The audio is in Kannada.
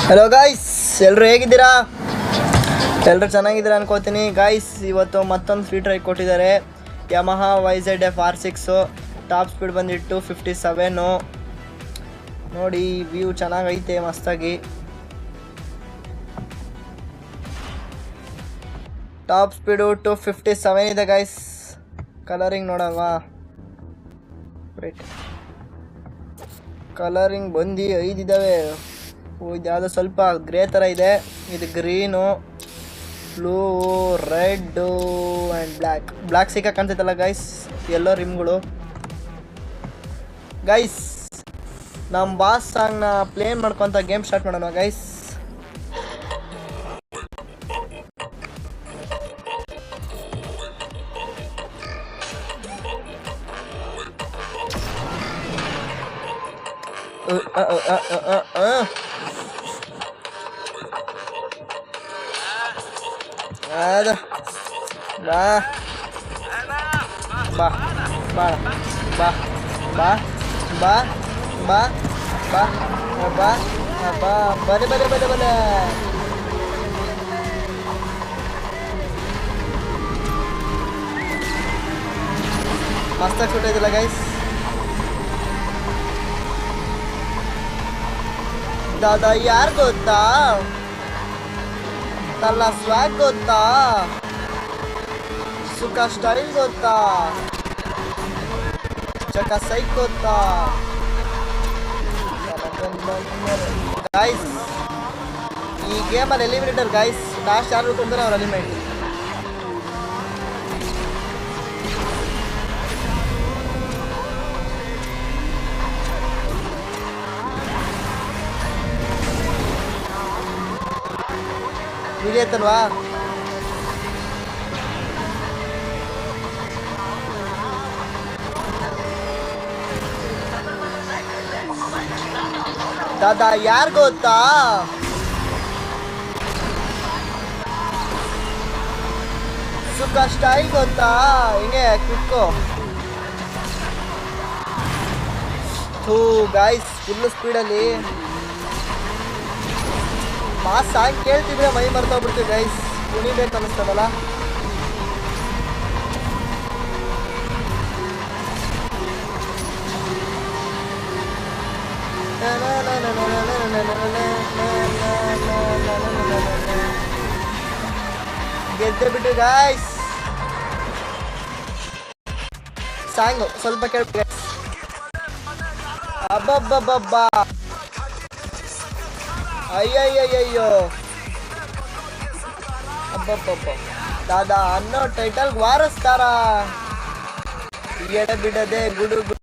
ಹಲೋ ಗಾಯ್ಸ್, ಎಲ್ಲರೂ ಹೇಗಿದ್ದೀರಾ? ಎಲ್ಲರೂ ಚೆನ್ನಾಗಿದ್ದೀರಾ ಅನ್ಕೋತೀನಿ. ಗಾಯ್ಸ್, ಇವತ್ತು ಮತ್ತೊಂದು ಫ್ರೀ ಟ್ರೈ ಕೊಟ್ಟಿದ್ದಾರೆ. Yamaha YZF R6 top speed ಬಂದಿಟ್ಟು 57. ನೋಡಿ, ವ್ಯೂ ಚೆನ್ನಾಗೈತೆ ಮಸ್ತಾಗಿ. ಟಾಪ್ ಸ್ಪೀಡು 257 ಇದೆ ಗಾಯ್ಸ್. ಕಲರಿಂಗ್ ನೋಡಲ್ವಾ? ಕಲರಿಂಗ್ ಬಂದು 5 ಇದ್ದಾವೆ. ಇದು ಯಾವುದೋ ಸ್ವಲ್ಪ ಗ್ರೇ ಥರ ಇದೆ. ಇದು green, blue, red and black ಸಿಕ್ಕ ಕಾಣ್ತೈತಲ್ಲ ಗೈಸ್. ಎಲ್ಲೋ ರಿಮ್ಗಳು ಗೈಸ್. ನಮ್ಮ ಬಾಸ್ ಸಾಂಗ್ನ ಪ್ಲೇ ಮಾಡ್ಕೊತ ಗೇಮ್ ಸ್ಟಾರ್ಟ್ ಮಾಡೋಣ ಗೈಸ್. ಬಾ ಬಾ ಬಾ ಬಾ ಬಾ ಬಾ ಬಾ ಬಾ ಬಾ ಬಲೆ ಬಲೆ ಬಲೆ ಬಲೆ. ಮಸ್ತಾಗಿ ಶೂಟ್ ಐತಿಲ್ಲ ಗೈಸ್. ದಾದಾ ಯಾರು ಗೊತ್ತಾ? ತಲ್ಲ ಸ್ವ್ಯಾಗ್ ಗೊತ್ತಾ? ಸುಖ ಸ್ಟೈಲ್ ಗೊತ್ತಾ? ಚಕ ಸೈಕ್ ಗೊತ್ತಾ? ಗೈಸ್, ಈ ಗೇಮಲ್ಲಿ ಎಲಿಮಿನೇಟರ್ ಗೈಸ್. ಲಾಸ್ಟ್ ಯಾರು ಉಳ್ಕೊಂಡ್ರೆ ಅವ್ರು ಎಲಿಮಿನೇಟ್. ವಿಡಿಯೋತ್ತಲ್ವಾ? ದಾದಾ ಯಾರು ಗೊತ್ತಾ? ಸುಖ ಸ್ಟೈಲ್ ಗೊತ್ತಾ? ಹಿಂಗೆ ಕ್ವಿಕ್ಕು. ಥೂ ಗೈಸ್, ಫುಲ್ ಸ್ಪೀಡಲ್ಲಿ ಮಾಸ್ ಸಾಂಗ್ ಕೇಳ್ತಿದ್ರೆ ಮೈ ಮರ್ತೋಗ್ಬಿಡ್ತೀವಿ ಗೈಸ್. ಕುಣಿಬೇಕು ಅನ್ನಿಸ್ತದಲ್ಲ. ಗೆದ್ದೆ ಬಿಟ್ಟು ಗೈಸ್. ಸಾಂಗು ಸ್ವಲ್ಪ ಕೇಳ್ಬೇಕು. ಅಬ್ಬಬ್ಬಬ್ಬಬ್ಬ, ಅಯ್ಯಯ್ಯಯ್ಯೋ, ಅಬ್ಬಬ್ಬಬ್ಬ. ದಾದಾ ಅನ್ನೋ ಟೈಟಲ್ ವಾರಿಸ್ತಾರ. ಎಡೆ ಬಿಡದೆ ಗುಡುಗು